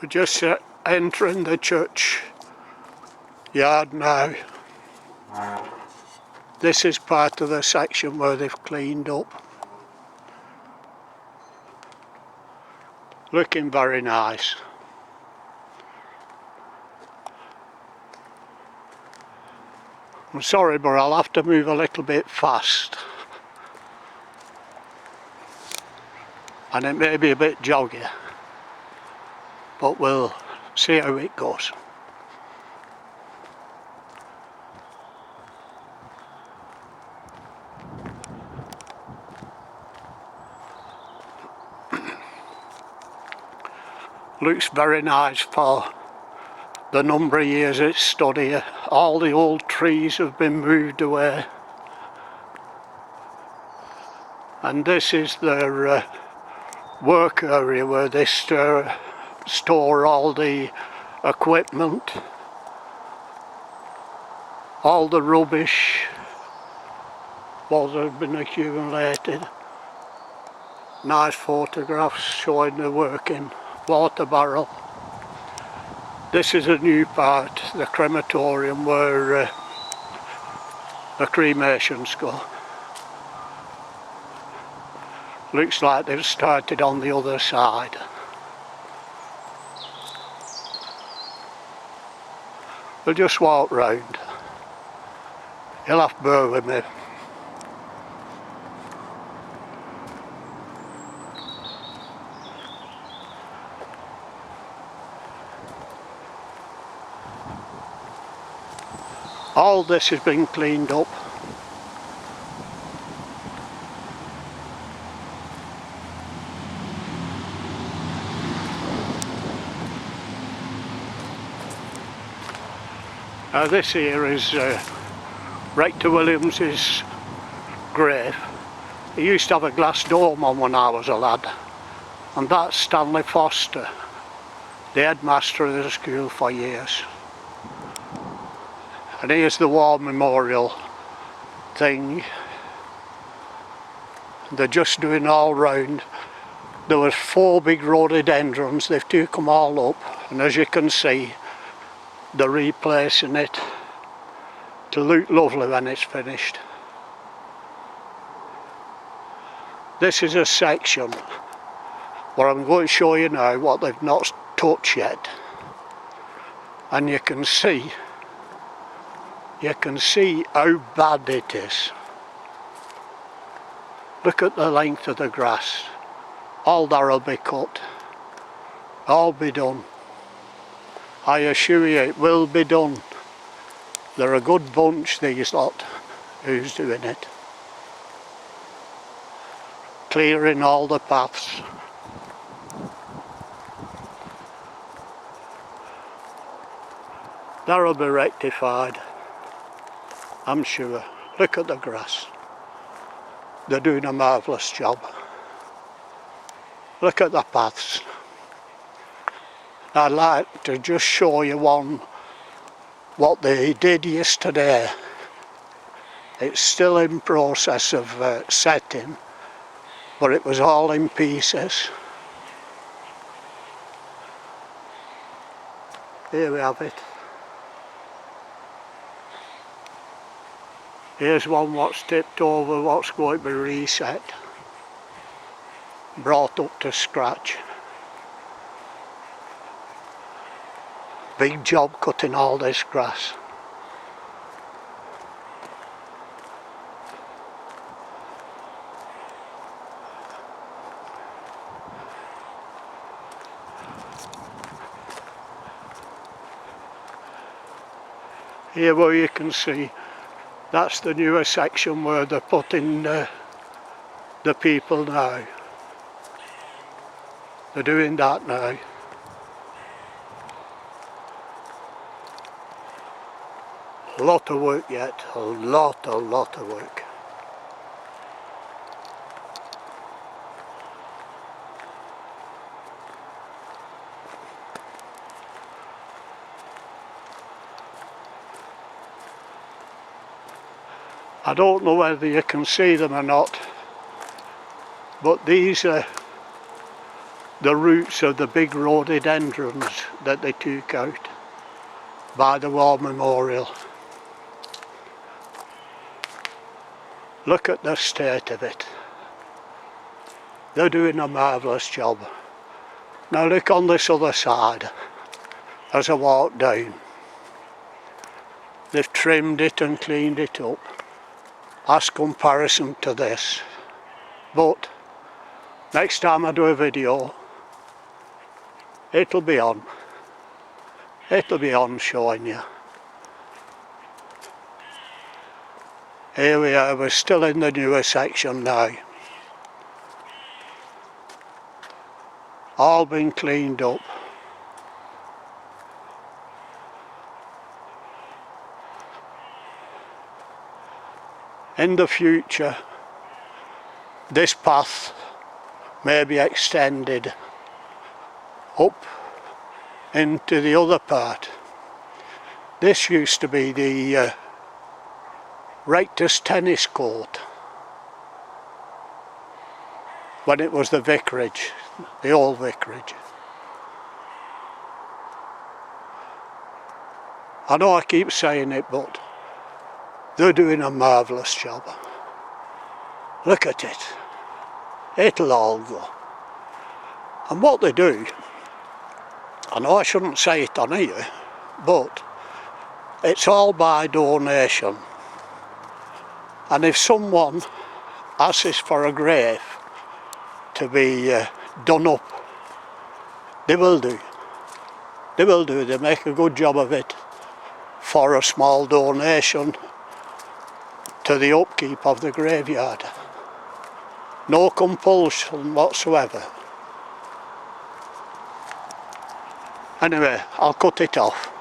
We're just entering the church yard now. This is part of the section where they've cleaned up. Looking very nice. I'm sorry, but I'll have to move a little bit fast. And it may be a bit joggy, but we'll see how it goes. Looks very nice for the number of years it's stood here. All the old trees have been moved away. And this is their work area where they store all the equipment, all the rubbish what has been accumulated. Nice photographs showing the working water barrel. This is a new part, the crematorium, where the cremations go. Looks like they've started on the other side. We'll just walk round. You'll have to bear with me. All this has been cleaned up. This here is Rector Williams's grave. He used to have a glass dome on when I was a lad, and that's Stanley Foster, the headmaster of the school for years. And here's the war memorial thing. They're just doing all round. There was 4 big rhododendrons, they've took them all up, and as you can see, they're replacing it to look lovely when it's finished. This is a section where I'm going to show you now what they've not touched yet. And you can see how bad it is. Look at the length of the grass. All that'll be cut. All be done. I assure you it will be done. They're a good bunch, these lot, who's doing it. Clearing all the paths. That'll be rectified, I'm sure. Look at the grass. They're doing a marvellous job. Look at the paths. I'd like to just show you what they did yesterday. It's still in process of setting, but it was all in pieces. Here we have it. Here's one what's tipped over, what's going to be reset, brought up to scratch. Big job cutting all this grass. Here where you can see, that's the newer section where they're putting the people now. They're doing that now. A lot of work yet, a lot of work. I don't know whether you can see them or not, but these are the roots of the big rhododendrons that they took out by the war memorial. Look at the state of it. They're doing a marvellous job. Now look on this other side as I walk down. They've trimmed it and cleaned it up as comparison to this. But next time I do a video, it'll be on. It'll be on showing you. Here we are, we're still in the newer section now. All been cleaned up. In the future, this path may be extended up into the other part. This used to be the Rector's tennis court when it was the vicarage, the old vicarage. I know I keep saying it, but they're doing a marvellous job. Look at it. It'll all go. And what they do, I know I shouldn't say it on here, but it's all by donation. And if someone asks for a grave to be done up, they will do. They will do. They make a good job of it for a small donation to the upkeep of the graveyard. No compulsion whatsoever. Anyway, I'll cut it off.